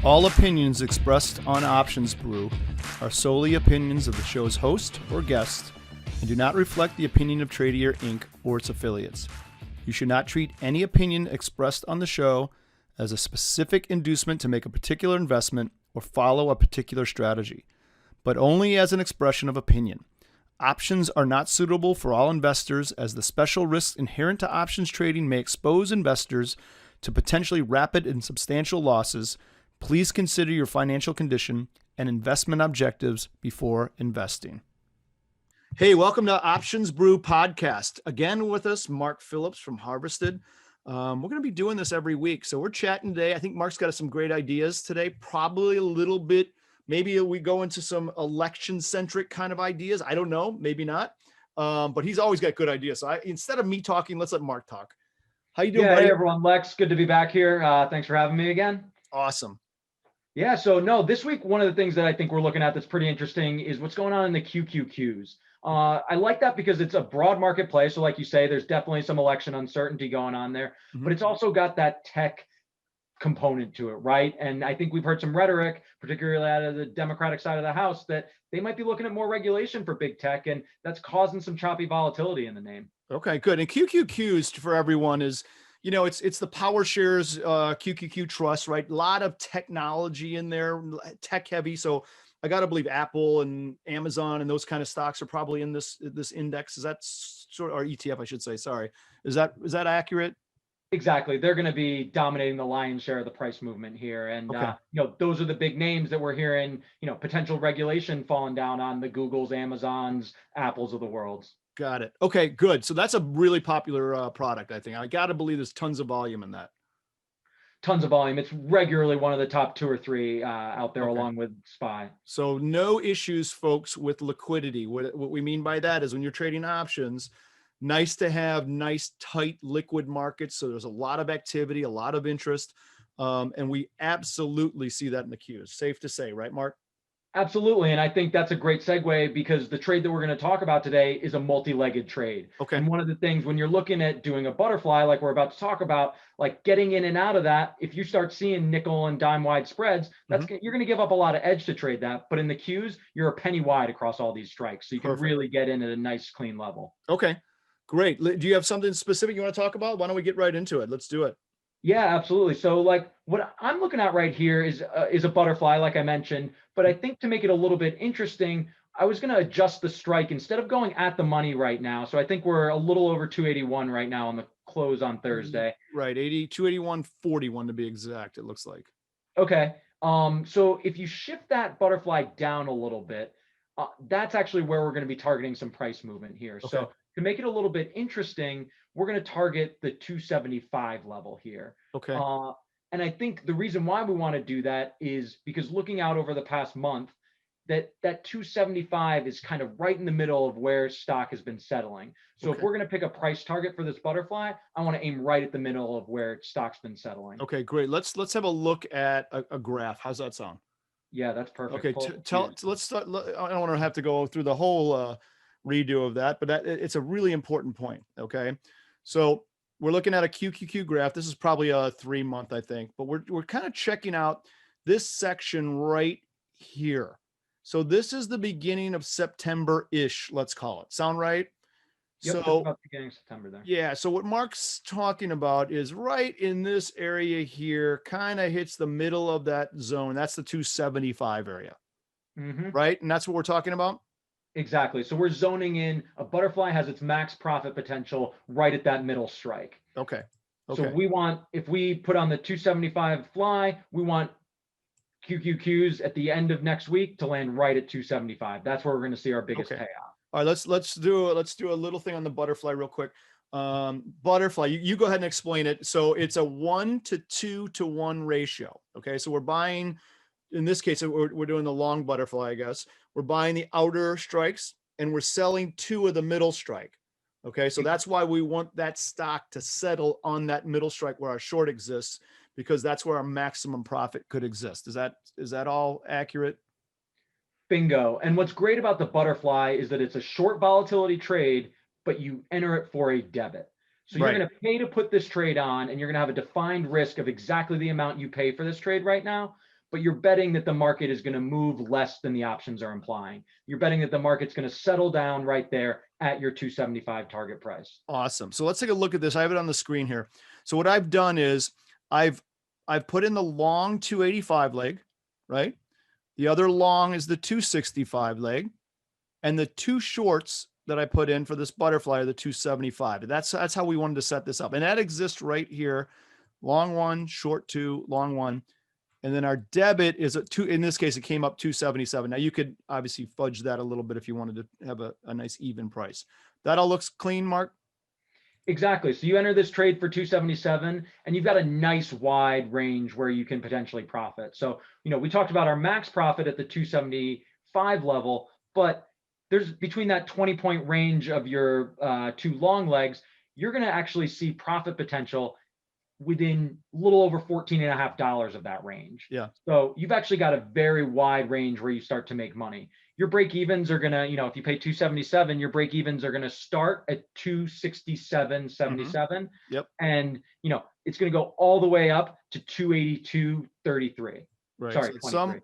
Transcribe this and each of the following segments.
All opinions expressed on OptionsBrew are solely opinions of the show's host or guest and do not reflect the opinion of Tradier Inc. or its affiliates. You should not treat any opinion expressed on the show as a specific inducement to make a particular investment or follow a particular strategy, but only as an expression of opinion. Options are not suitable for all investors, as the special risks inherent to options trading may expose investors to potentially rapid and substantial losses. Please consider your financial condition and investment objectives before investing. Hey, welcome to OptionsBrew podcast. Again with us, Mark Phillips from Harvested. We're going to be doing this every week. So we're chatting today. I think Mark's got some great ideas today, probably a little bit. Maybe we go into some election-centric kind of ideas. I don't know, maybe not. But he's always got good ideas. So instead of me talking, let's let Mark talk. How you doing, buddy? Hey, everyone. Lex, good to be back here. Thanks for having me again. Awesome. Yeah, so this week, one of the things that I think we're looking at that's pretty interesting is what's going on in the QQQs. I like that because it's a broad marketplace. So like you say, there's definitely some election uncertainty going on there, but it's also got that tech component to it, right? And I think we've heard some rhetoric, particularly out of the Democratic side of the House, that they might be looking at more regulation for big tech, and that's causing some choppy volatility in the name. Okay, good. And QQQs for everyone is, you know, it's the PowerShares QQQ Trust, right? A lot of technology in there, tech heavy. So I got to believe Apple and Amazon and those kind of stocks are probably in this index. Is that sort of, or ETF, I should say? Sorry, is that accurate? Exactly. They're going to be dominating the lion's share of the price movement here. And, Okay. Those are the big names that we're hearing, potential regulation falling down on the Googles, Amazons, Apples of the world. Got it. Okay, good. So that's a really popular product, I think. I got to believe there's tons of volume in that. Tons of volume. It's regularly one of the top 2 or 3 out there, along with SPY. So no issues, folks, with liquidity. What we mean by that is when you're trading options, nice to have nice, tight, liquid markets. So there's a lot of activity, a lot of interest. And we absolutely see that in the Qs. Safe to say, right, Mark? Absolutely. And I think that's a great segue because the trade that we're going to talk about today is a multi-legged trade. Okay. And one of the things when you're looking at doing a butterfly, like we're about to talk about, like getting in and out of that, if you start seeing nickel and dime wide spreads, you're going to give up a lot of edge to trade that. But in the Qs, you're a penny wide across all these strikes. So you can really get in at a nice, clean level. Okay, great. Do you have something specific you want to talk about? Why don't we get right into it? Let's do it. Yeah, absolutely. So like what I'm looking at right here is a butterfly, like I mentioned, but I think to make it a little bit interesting, I was going to adjust the strike instead of going at the money right now. So I think we're a little over 281 right now on the close on Thursday. Right. 281.41 to be exact. It looks like. Okay. So if you shift that butterfly down a little bit, that's actually where we're going to be targeting some price movement here. Okay. So to make it a little bit interesting, we're going to target the 275 level here. Okay. And I think the reason why we want to do that is because looking out over the past month, that 275 is kind of right in the middle of where stock has been settling. So if we're going to pick a price target for this butterfly, I want to aim right at the middle of where stock's been settling. Okay, great. Let's have a look at a graph. How's that sound? Yeah, that's perfect. Okay, let's start. I don't want to have to go through the whole redo of that, but it's a really important point. Okay, so we're looking at a QQQ graph. This is probably a 3-month, I think, but we're kind of checking out this section right here. So this is the beginning of September-ish, let's call it. Sound right? Yep, so about the beginning of September there. Yeah. So what Mark's talking about is right in this area here, kind of hits the middle of that zone. That's the 275 area, right? And that's what we're talking about. Exactly. So we're zoning in. A butterfly has its max profit potential right at that middle strike. Okay. So we want, if we put on the 275 fly, we want QQQs at the end of next week to land right at 275. That's where we're going to see our biggest payout. All right, let's do a little thing on the butterfly real quick. Butterfly, you go ahead and explain it. So it's a 1 to 2 to 1 ratio. Okay, so we're buying, in this case, we're doing the long butterfly, I guess. We're buying the outer strikes and we're selling 2 of the middle strike. Okay, so that's why we want that stock to settle on that middle strike where our short exists, because that's where our maximum profit could exist. Is that all accurate? Bingo. And what's great about the butterfly is that it's a short volatility trade, but you enter it for a debit. So you're going to pay to put this trade on, and you're going to have a defined risk of exactly the amount you pay for this trade right now. but you're betting that the market is going to move less than the options are implying. You're betting that the market's going to settle down right there at your 275 target price. Awesome. So let's take a look at this. I have it on the screen here. So what I've done is I've put in the long 285 leg, right? The other long is the 265 leg, and the two shorts that I put in for this butterfly are the 275. That's how we wanted to set this up. And that exists right here. Long one, short two, long one. And then our debit is a two. In this case, it came up 277. Now you could obviously fudge that a little bit if you wanted to have a nice even price. That all looks clean, Mark? Exactly. So you enter this trade for 277 and you've got a nice wide range where you can potentially profit. So, we talked about our max profit at the 275 level, but there's between that 20-point range of your two long legs, you're going to actually see profit potential within a little over $14.50 of that range. Yeah. So you've actually got a very wide range where you start to make money. Your break evens are going to, if you pay 277, your break evens are going to start at 267.77. Yep. And, it's going to go all the way up to 282.33. Right. Sorry, So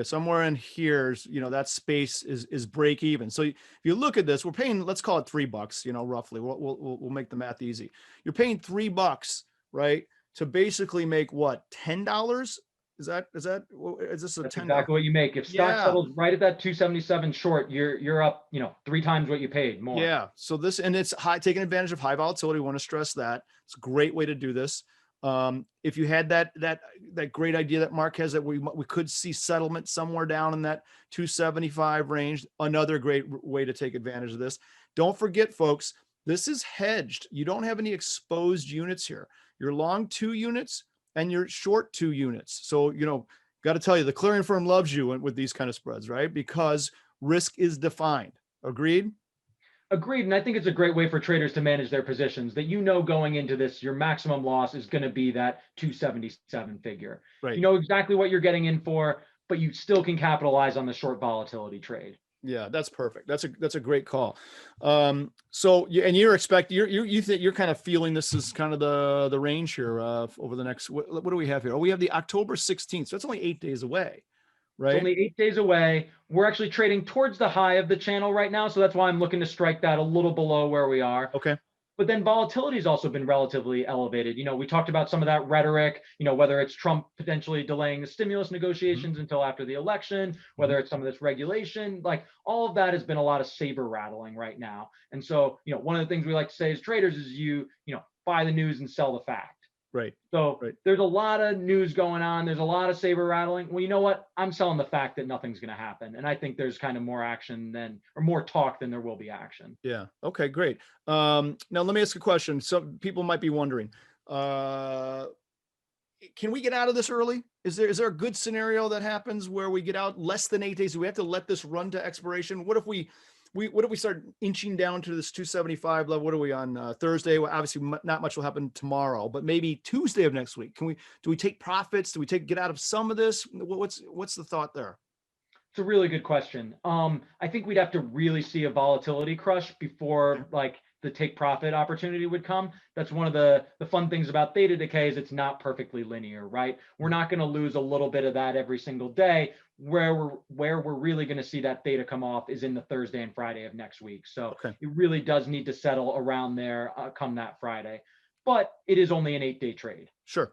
somewhere in here, that space is break even. So if you look at this, we're paying, let's call it $3, roughly. We'll make the math easy. You're paying $3, right, to basically make what, $10? Is this a That's $10? exactly what you make. If stock settles right at that 277 short, you're up, 3 times what you paid more. Yeah. So it's high, taking advantage of high volatility. We want to stress that it's a great way to do this. If you had that great idea that Mark has, that we could see settlement somewhere down in that 275 range, another great way to take advantage of this. Don't forget, folks, this is hedged. You don't have any exposed units here. You're long 2 units and you're short 2 units. So, got to tell you, the clearing firm loves you with these kind of spreads, right? Because risk is defined. Agreed? Agreed. And I think it's a great way for traders to manage their positions, that going into this, your maximum loss is going to be that 277 figure. Right. You know exactly what you're getting in for, but you still can capitalize on the short volatility trade. Yeah, that's perfect. That's a great call. So you're expecting, you think you're kind of feeling this is kind of the range here over the next, what do we have here? Oh, we have the October 16th. So it's only 8 days away, right? It's only 8 days away. We're actually trading towards the high of the channel right now. So that's why I'm looking to strike that a little below where we are. Okay. But then volatility has also been relatively elevated. We talked about some of that rhetoric, whether it's Trump potentially delaying the stimulus negotiations until after the election, whether it's some of this regulation, like all of that has been a lot of saber rattling right now. And so, one of the things we like to say as traders is buy the news and sell the fact. Right. So there's a lot of news going on. There's a lot of saber rattling. Well, you know what? I'm selling the fact that nothing's going to happen. And I think there's kind of more action or more talk than there will be action. Yeah. Okay, great. Now let me ask a question. Some people might be wondering, can we get out of this early? Is there a good scenario that happens where we get out less than 8 days? Do we have to let this run to expiration? What if we start inching down to this 275 level? What are we on Thursday? Well, obviously not much will happen tomorrow, but maybe Tuesday of next week. Do we take profits? Do we get out of some of this? What's the thought there? It's a really good question. I think we'd have to really see a volatility crush before the take profit opportunity would come. That's one of the fun things about theta decay is it's not perfectly linear, right? We're not going to lose a little bit of that every single day. Where we're really going to see that theta come off is in the Thursday and Friday of next week. So It really does need to settle around there come that Friday. But it is only an 8-day trade. Sure.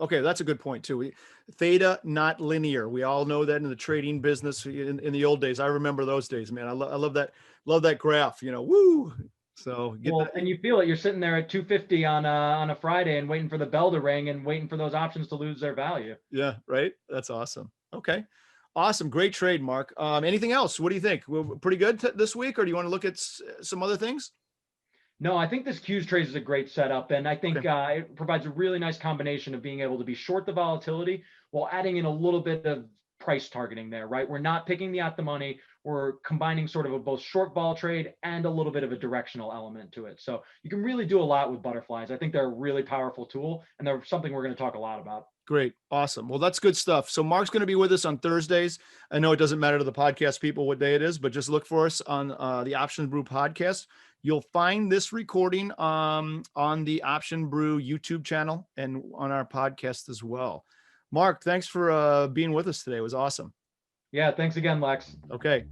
Okay, that's a good point too. Theta, not linear. We all know that in the trading business in the old days. I remember those days, man. I love that. Love that graph. Woo. So and you feel it. You're sitting there at 250 on a Friday and waiting for the bell to ring and waiting for those options to lose their value. Yeah, right. That's awesome. Okay, awesome, great trade, Mark. Anything else? What do you think? We're pretty good this week, or do you want to look at some other things? No, I think this Q's trade is a great setup, and I think it provides a really nice combination of being able to be short the volatility while adding in a little bit of price targeting there, right? We're not picking the at the money. We're combining sort of a both short vol trade and a little bit of a directional element to it. So you can really do a lot with butterflies. I think they're a really powerful tool, and they're something we're going to talk a lot about. Great. Awesome. Well, that's good stuff. So Mark's going to be with us on Thursdays. I know it doesn't matter to the podcast people what day it is, but just look for us on the OptionsBrew podcast. You'll find this recording on the OptionsBrew YouTube channel and on our podcast as well. Mark, thanks for being with us today. It was awesome. Yeah, thanks again, Lex. Okay.